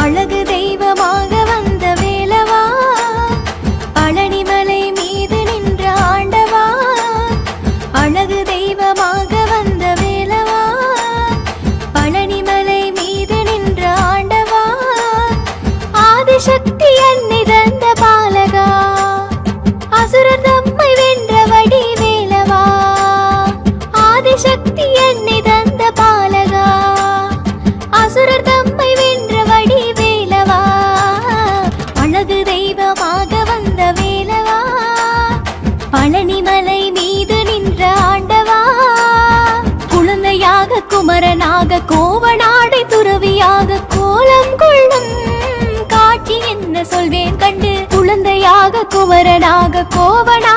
அழகு தெய்வமாக வந்த வேலவா, பழனிமலை மீது நின்ற ஆண்டவா. அழகு தெய்வமாக வந்த வேலவா, பழனிமலை மீது நின்ற ஆண்டவா. ஆதிசக்தி அன்னை தந்த பாலகா, அசுரர் தம்மை வென்ற வடி வேலவா. ஆதிசக்தி அன்னை தந்த பாலகா, அசுரர் தம்மை வென்ற வடி வேலவா. அழகு தெய்வமாக வந்த வேலவா, பழனிமலை மீது நின்ற ஆண்டவா. குழந்தையாக குமரனாக கோவனாடை துறவியாக கோலம் கொள்ளும் காட்சி என்ன சொல்வேன் கண்டு. குழந்தையாக குமரனாக கோவனா